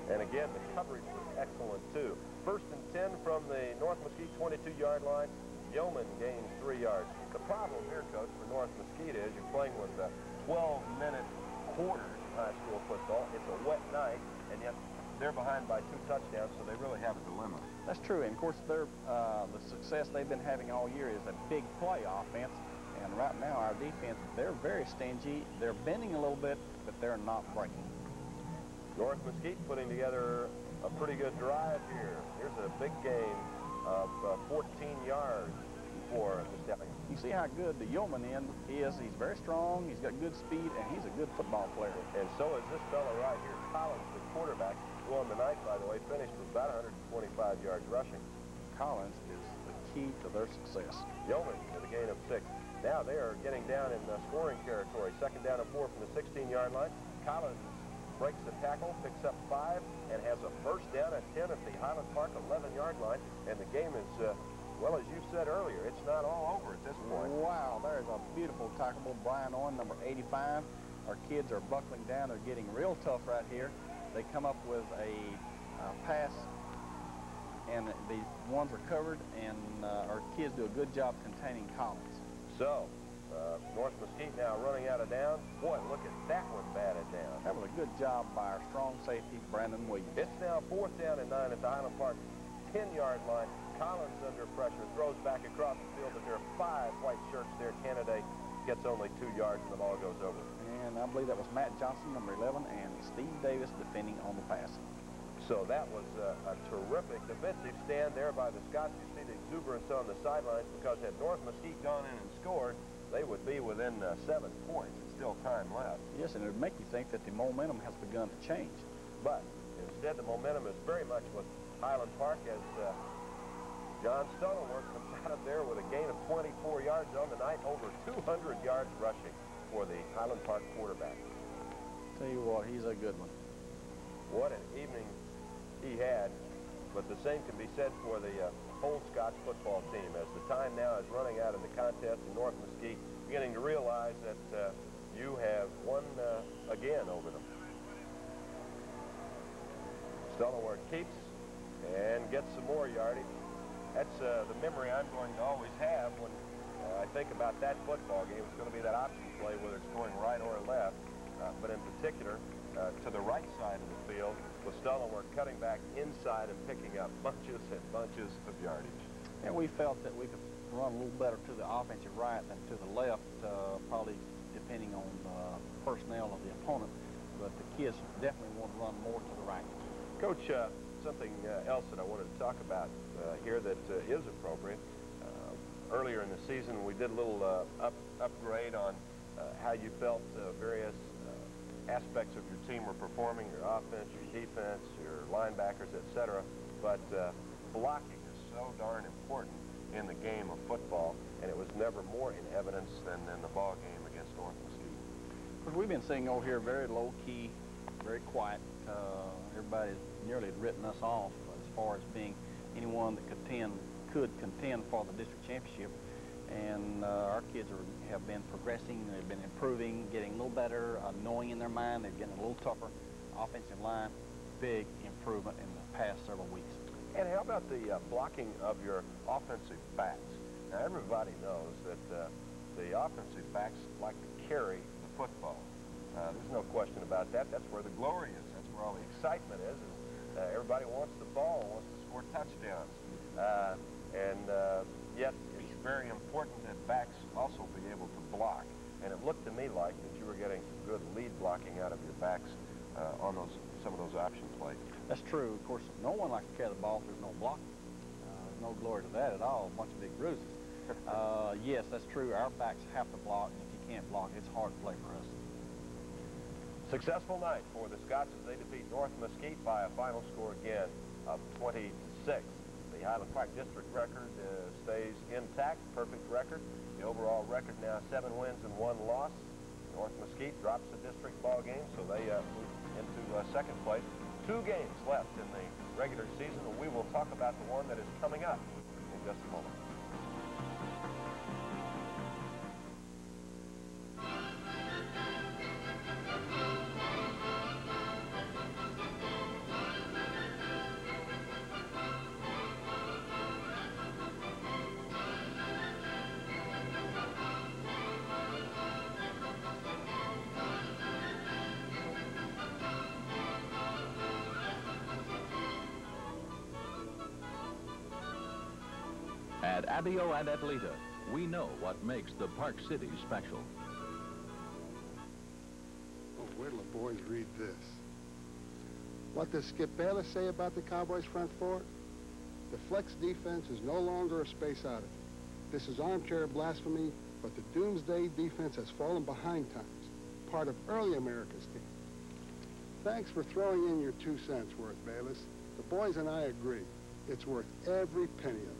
And again, the coverage was excellent, too. 1st and 10 from the North Mesquite 22-yard line. Yeoman gains 3 yards. The problem here, Coach, for North Mesquite is you're playing with 12-minute quarters in high school football. It's a wet night, and yet they're behind by 2 touchdowns, so they really have a dilemma. That's true, and of course, the success they've been having all year is a big play offense. And right now, our defense, they're very stingy. They're bending a little bit, but they're not breaking. North Mesquite putting together a pretty good drive here. Here's a big gain of 14 yards for the Stallions. You see how good the Yeoman end is. He's very strong, he's got good speed, and he's a good football player. And so is this fellow right here, Collins, the quarterback, who on the night, by the way, finished with about 125 yards rushing. Collins is the key to their success. Yeoman with a gain of 6. Now they are getting down in scoring territory. 2nd down and 4 from the 16-yard line. Collins breaks the tackle, picks up 5, and has a first down at 10 at the Highland Park 11-yard line. And the game is, well, as you said earlier, it's not all over at this point. Wow, there's a beautiful tackle. Brian Owen, number 85. Our kids are buckling down. They're getting real tough right here. They come up with a pass, and the ones are covered, and our kids do a good job containing Collins. So, North Mesquite now running out of downs. Boy, look at that one batted down. That was a good job by our strong safety, Brandon Williams. It's now 4th down and 9 at the Highland Park 10-yard line. Collins under pressure, throws back across the field, but there are 5 white shirts there. Canada gets only 2 yards, and the ball goes over. And I believe that was Matt Johnson, number 11, and Steve Davis defending on the pass. So that was a terrific defensive stand there by the Scots. You see the exuberance on the sidelines, because had North Mesquite gone in and scored, they would be within 7 points and still time left. Yes, and it would make you think that the momentum has begun to change. But instead, the momentum is very much with Highland Park, as John Stoneworth comes out of there with a gain of 24 yards on the night, over 200 yards rushing for the Highland Park quarterback. Tell you what, he's a good one. What an evening he had, but the same can be said for the whole Scots football team, as the time now is running out in the contest, and North Mesquite beginning to realize that you have won again over them. Stoneworth keeps and gets some more yardage. That's the memory I'm going to always have when I think about that football game. It's going to be that option play, whether it's going right or left, but in particular to the right side of the field, with Stoneworth cutting back inside and picking up bunches and bunches of yardage. And we felt that we could run a little better to the offensive right than to the left, probably depending on the personnel of the opponent, but the kids definitely want to run more to the right. Coach, something else that I wanted to talk about here that is appropriate. Earlier in the season, we did a little upgrade on how you felt various aspects of your team were performing, your offense, your defense, your linebackers, etc. But blocking is so darn important in the game of football, and it was never more in evidence than in the ball game against North Mesquite. But we've been sitting over here very low-key, very quiet. Everybody's nearly written us off as far as being anyone that could contend for the district championship. And our kids have been progressing, they've been improving, getting a little better, knowing in their mind, they're getting a little tougher. Offensive line, big improvement in the past several weeks. And how about the blocking of your offensive backs? Now, everybody knows that the offensive backs like to carry the football. There's no question about that. That's where the glory is. That's where all the excitement is. Everybody wants the ball, wants to score touchdowns. Yet it's very important that backs also be able to block. And it looked to me like that you were getting some good lead blocking out of your backs on some of those option plays. That's true. Of course, no one likes to carry the ball if there's no blocking. There's no glory to that at all. A bunch of big bruises. Yes, that's true. Our backs have to block, and if you can't block, it's hard to play for us. Successful night for the Scots as they defeat North Mesquite by a final score again of 26. The Highland Park District record stays intact, perfect record. The overall record now 7 wins and 1 loss. North Mesquite drops the district ball game, so they move into second place. 2 games left in the regular season, and we will talk about the one that is coming up in just a moment. At Abio and Atleta, we know what makes the Park City special. Oh, where do the boys read this? What does Skip Bayless say about the Cowboys' front four? The flex defense is no longer a space oddity. This is armchair blasphemy, but the doomsday defense has fallen behind times, part of early America's team. Thanks for throwing in your 2 cents worth, Bayless. The boys and I agree. It's worth every penny of it.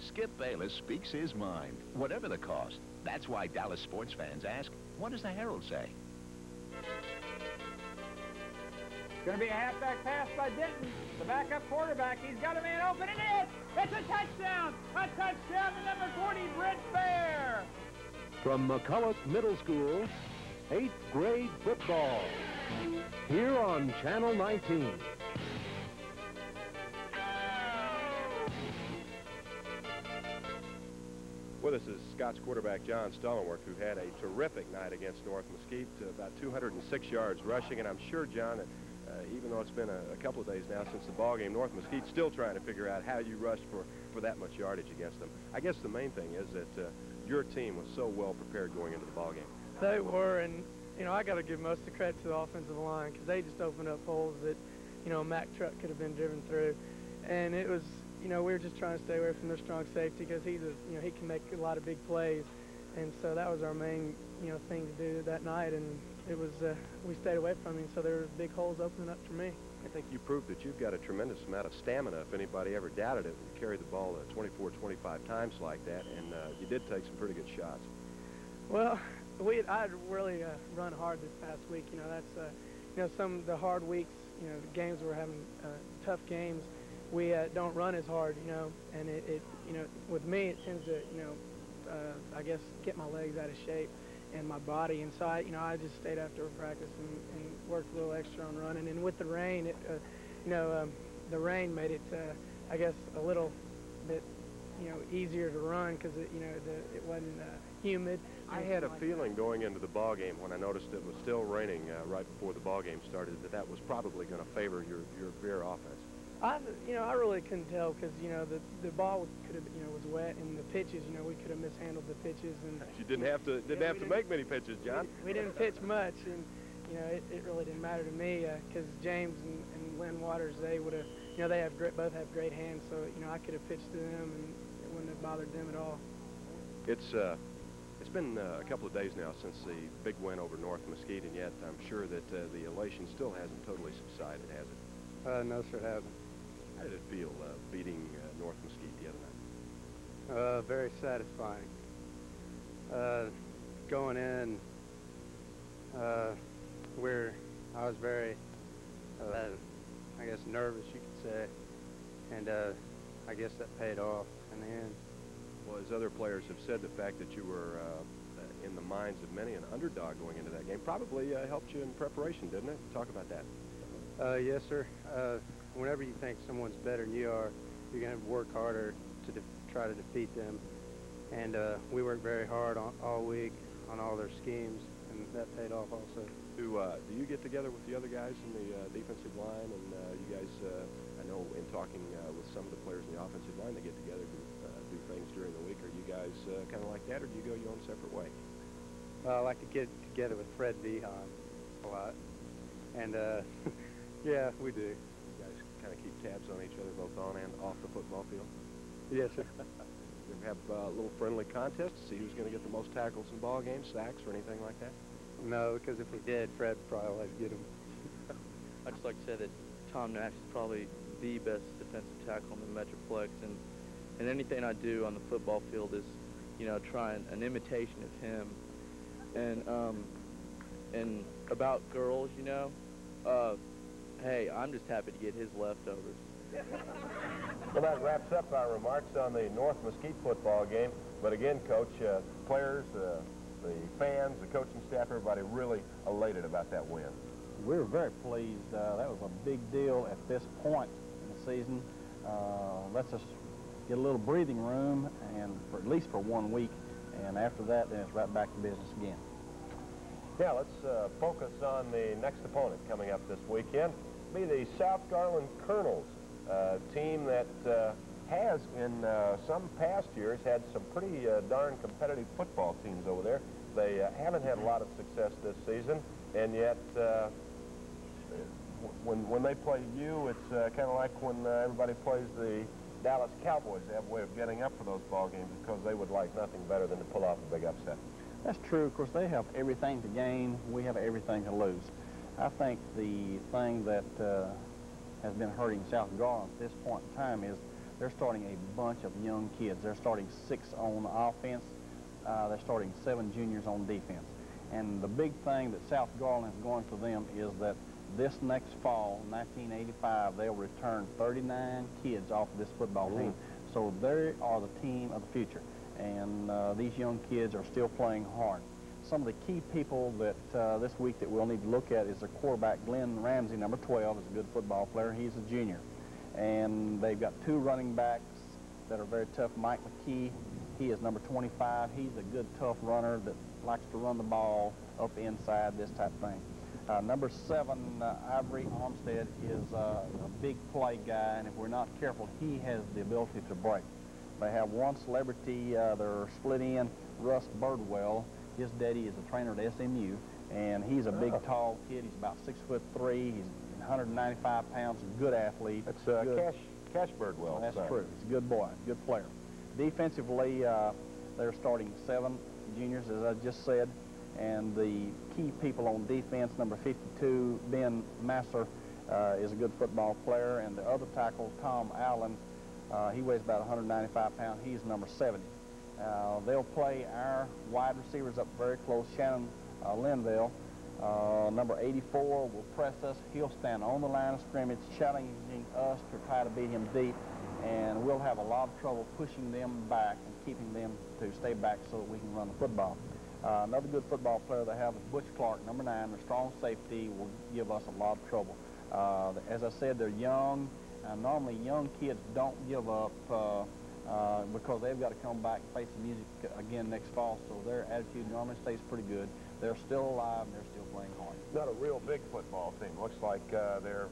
Skip Bayless speaks his mind, whatever the cost. That's why Dallas sports fans ask, what does the Herald say? Going to be a halfback pass by Denton. The backup quarterback. He's got a man open. It is. It's a touchdown. A touchdown to number 40, Brent Fair. From McCulloch Middle School, 8th grade football. Here on Channel 19. With us is Scots quarterback John Stoneworth, who had a terrific night against North Mesquite, about 206 yards rushing. And I'm sure, John, even though it's been a couple of days now since the ball game, North Mesquite's still trying to figure out how you rushed for that much yardage against them. I guess the main thing is that your team was so well prepared going into the ball game. They were, and you know, I got to give most of the credit to the offensive line, because they just opened up holes that you know, a Mack truck could have been driven through. And it was, you know, we were just trying to stay away from their strong safety because he's you know, he can make a lot of big plays. And so that was our main, you know, thing to do that night. And it was, we stayed away from him, so there were big holes opening up for me. I think you proved that you've got a tremendous amount of stamina if anybody ever doubted it. You carried the ball 24, 25 times like that, and you did take some pretty good shots. Well, I'd really run hard this past week. You know, that's, you know, some of the hard weeks, you know, the games we're having, tough games, we don't run as hard, you know, and it, you know, with me, it tends to, you know, I guess, get my legs out of shape and my body. And so you know, I just stayed after practice and worked a little extra on running. And with the rain, it, you know, the rain made it, I guess, a little bit, you know, easier to run because you know, it wasn't humid. I had a feeling going into the ball game when I noticed it was still raining right before the ball game started that was probably going to favor your veer offense. You know, I really couldn't tell because, you know, the ball could have, you know, was wet, and the pitches, you know, we could have mishandled the pitches. And you didn't have to make many pitches, John. We didn't pitch much, and you know, it really didn't matter to me because James and Lynn Waters, they would have, you know, they both have great hands, so you know, I could have pitched to them, and it wouldn't have bothered them at all. It's been a couple of days now since the big win over North Mesquite, and yet I'm sure that the elation still hasn't totally subsided, has it? No, sir, it hasn't. How did it feel beating North Mesquite the other night? Very satisfying. Going in, I was very, I guess, nervous, you could say, and I guess that paid off in the end. Well, as other players have said, the fact that you were in the minds of many an underdog going into that game probably helped you in preparation, didn't it? Talk about that. Yes, sir. Whenever you think someone's better than you are, you're going to work harder to try to defeat them. And we worked very hard all week on all their schemes, and that paid off also. Do you get together with the other guys in the defensive line? And you guys, I know in talking with some of the players in the offensive line, they get together to do things during the week. Are you guys kind of like that, or do you go your own separate way? I like to get together with Fred Behan a lot. And, yeah, we do. Kind of keep tabs on each other both on and off the football field? Yes, sir. You ever have a little friendly contest to see who's going to get the most tackles in ball games, sacks, or anything like that? No, because if we did, Fred would probably always get them. I'd just like to say that Tom Nash is probably the best defensive tackle in the Metroplex, and anything I do on the football field is, you know, trying an imitation of him. And about girls, you know, hey, I'm just happy to get his leftovers. Well, that wraps up our remarks on the North Mesquite football game. But again, Coach, players, the fans, the coaching staff, everybody really elated about that win. We were very pleased. That was a big deal at this point in the season. Lets us get a little breathing room, and at least for 1 week. And after that, then it's right back to business again. Yeah, let's focus on the next opponent coming up this weekend. It'll be the South Garland Colonels, a team that has, in some past years, had some pretty darn competitive football teams over there. They haven't had a lot of success this season, and yet when they play you, it's kind of like when everybody plays the Dallas Cowboys. They have a way of getting up for those ball games because they would like nothing better than to pull off a big upset. That's true. Of course, they have everything to gain. We have everything to lose. I think the thing that has been hurting South Garland at this point in time is they're starting a bunch of young kids. They're starting 6 on offense. They're starting 7 juniors on defense. And the big thing that South Garland is going for them is that this next fall, 1985, they'll return 39 kids off of this football team. So they are the team of the future. And these young kids are still playing hard. Some of the key people that this week that we'll need to look at is their quarterback, Glenn Ramsey, number 12, is a good football player. He's a junior. And they've got 2 running backs that are very tough. Mike McKee, he is number 25. He's a good, tough runner that likes to run the ball up inside, this type of thing. Number 7, Ivory Armstead, is a big play guy, and if we're not careful, he has the ability to break. They have one celebrity, they're split in, Russ Birdwell. His daddy is a trainer at SMU, and he's a big, tall kid. He's about 6'3". He's 195 pounds, good athlete. That's good. Cash Birdwell. That's son. true. He's a good boy, good player. Defensively, they're starting 7 juniors, as I just said, and the key people on defense, number 52, Ben Masser, is a good football player, and the other tackle, Tom Allen, he weighs about 195 pounds. He's number 70. They'll play our wide receivers up very close. Shannon Linville, number 84, will press us. He'll stand on the line of scrimmage, challenging us to try to beat him deep, and we'll have a lot of trouble pushing them back and keeping them to stay back so that we can run the football. Another good football player they have is Butch Clark, number 9, the strong safety, will give us a lot of trouble. As I said, they're young. Normally, young kids don't give up because they've got to come back and face the music again next fall, so their attitude normally stays pretty good. They're still alive and they're still playing hard. Not a real big football team. Looks like they're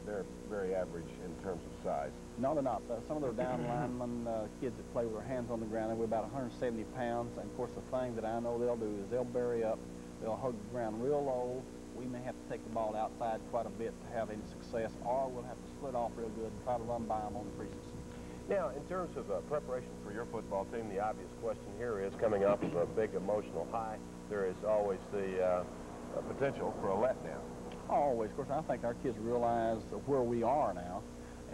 very average in terms of size. No, they're not. Some of their down linemen, kids that play with their hands on the ground, they weigh about 170 pounds. And, of course, the thing that I know they'll do is they'll bury up, they'll hug the ground real low. We may have to take the ball outside quite a bit to have any success, or we'll have to split off real good and try to run by them on the creases. Now, in terms of preparation for your football team, the obvious question here is, coming off of a big emotional high, there is always the potential for a letdown. Always. Of course, I think our kids realize where we are now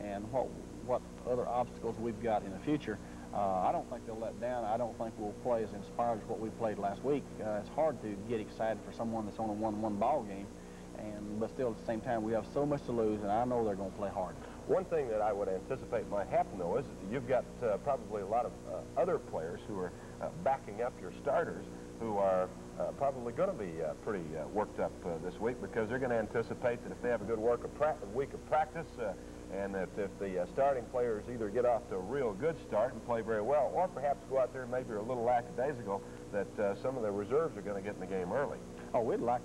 and what other obstacles we've got in the future. I don't think they'll let down. I don't think we'll play as inspired as what we played last week. It's hard to get excited for someone that's only won one ball game, but still at the same time we have so much to lose, and I know they're going to play hard. One thing that I would anticipate might happen, though, is that you've got probably a lot of other players who are backing up your starters who are probably going to be pretty worked up this week, because they're going to anticipate that if they have a good week of practice, and that if the starting players either get off to a real good start and play very well, or perhaps go out there and maybe are a little lackadaisical, that some of the reserves are going to get in the game early. Oh, we'd like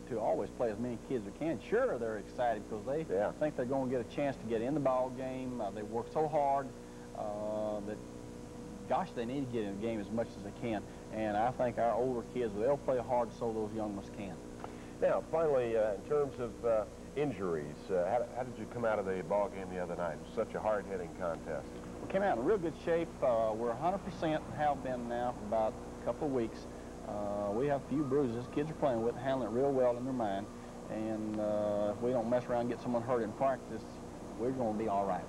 to always play as many kids as we can. Sure, they're excited because they think they're going to get a chance to get in the ball game. They work so hard that, gosh, they need to get in the game as much as they can. And I think our older kids, they'll play hard so those young ones can. Now, finally, in terms of injuries, how did you come out of the ball game the other night? It was such a hard-hitting contest. We came out in real good shape. We're 100% and have been now for about a couple of weeks. We have a few bruises kids are playing with, handling it real well in their mind. And if we don't mess around and get someone hurt in practice, we're going to be all right.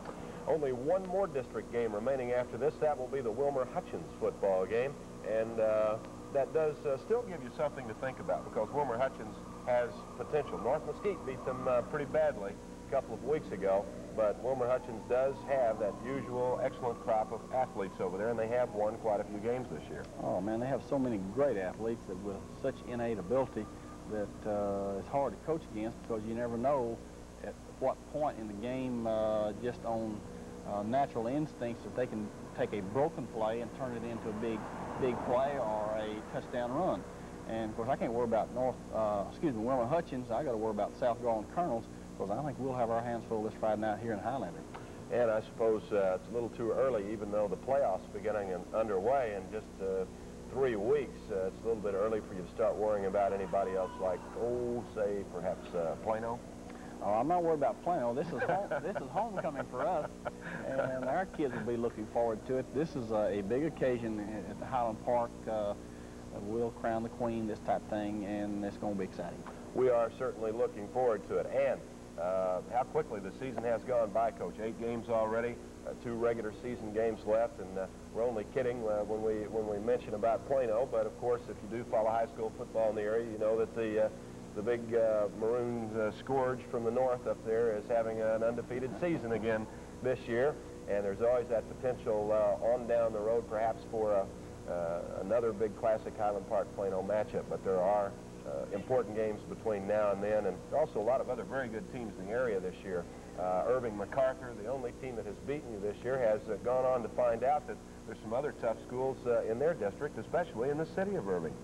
Only one more district game remaining after this. That will be the Wilmer-Hutchins football game. And that does still give you something to think about, because Wilmer-Hutchins has potential. North Mesquite beat them pretty badly a couple of weeks ago, but Wilmer-Hutchins does have that usual excellent crop of athletes over there, and they have won quite a few games this year. Oh, man, they have so many great athletes that with such innate ability that it's hard to coach against, because you never know at what point in the game, just on natural instincts, that they can take a broken play and turn it into a big play or a touchdown run. And, of course, I can't worry about Wilmer-Hutchins. I got to worry about South Garland Colonels, because I think we'll have our hands full this Friday night here in Highlander. And I suppose it's a little too early, even though the playoffs are beginning and underway in just 3 weeks. It's a little bit early for you to start worrying about anybody else, like, say, perhaps Plano. Oh, I'm not worried about Plano. This is homecoming for us, and our kids will be looking forward to it. This is a big occasion at the Highland Park. We'll crown the queen, this type thing, and it's going to be exciting. We are certainly looking forward to it. And how quickly the season has gone by, Coach. 8 games already, 2 regular season games left, and we're only kidding when we mention about Plano. But of course, if you do follow high school football in the area, you know that the big maroon scourge from the north up there is having an undefeated season again this year, and there's always that potential on down the road, perhaps for another big classic Highland Park Plano matchup. But there are important games between now and then, and also a lot of other very good teams in the area this year. Irving MacArthur, the only team that has beaten you this year, has gone on to find out that there's some other tough schools in their district, especially in the city of Irving.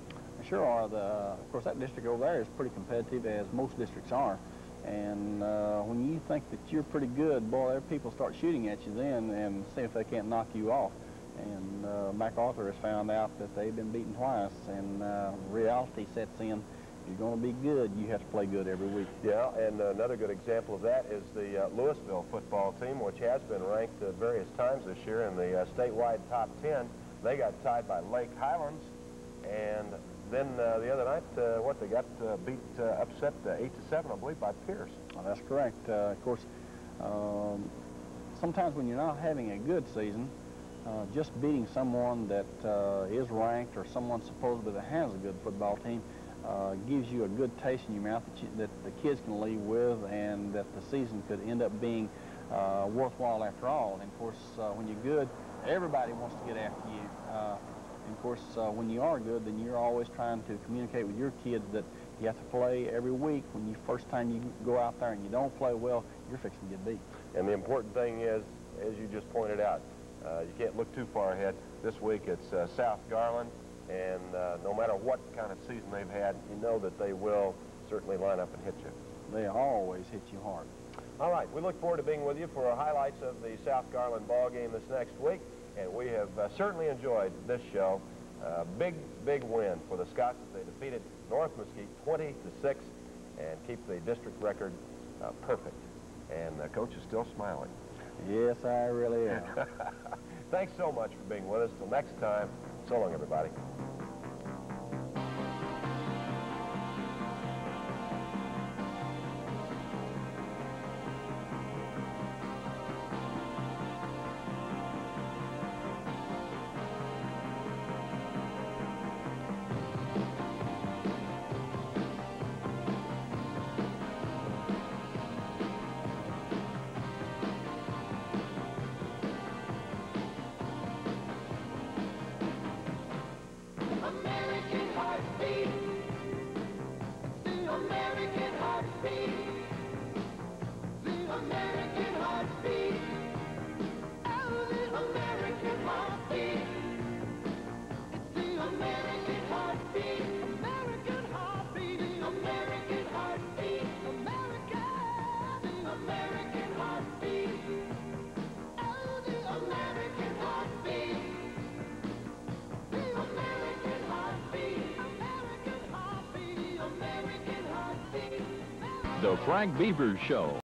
Sure are. Of course, that district over there is pretty competitive, as most districts are. And when you think that you're pretty good, boy, there people start shooting at you then and see if they can't knock you off. And MacArthur has found out that they've been beaten twice, and reality sets in, you're going to be good, you have to play good every week. Yeah, and another good example of that is the Louisville football team, which has been ranked at various times this year in the statewide top 10. They got tied by Lake Highlands, and then the other night, they got upset 8-7, I believe, by Pierce. Well, that's correct. Of course, sometimes when you're not having a good season, just beating someone that is ranked or someone supposedly that has a good football team gives you a good taste in your mouth that the kids can leave with, and that the season could end up being worthwhile after all. And of course, when you're good, everybody wants to get after you. And of course, when you are good, then you're always trying to communicate with your kids that you have to play every week. When you first time you go out there and you don't play well, you're fixing to get beat. And the important thing is, as you just pointed out, you can't look too far ahead. This week it's South Garland, and no matter what kind of season they've had, you know that they will certainly line up and hit you. They always hit you hard. All right, we look forward to being with you for our highlights of the South Garland ball game this next week, and we have certainly enjoyed this show. Big win for the Scots as they defeated North Mesquite 20-6 and keep the district record perfect. And the coach is still smiling. Yes, I really am. Thanks so much for being with us. Till next time, so long, everybody. American heartbeat, the American heartbeat, the American heartbeat, oh, the American heartbeat, it's the American heartbeat, American heartbeat, the American heartbeat, America, the American heartbeat, oh, the American heartbeat. The Frank Bevers Show.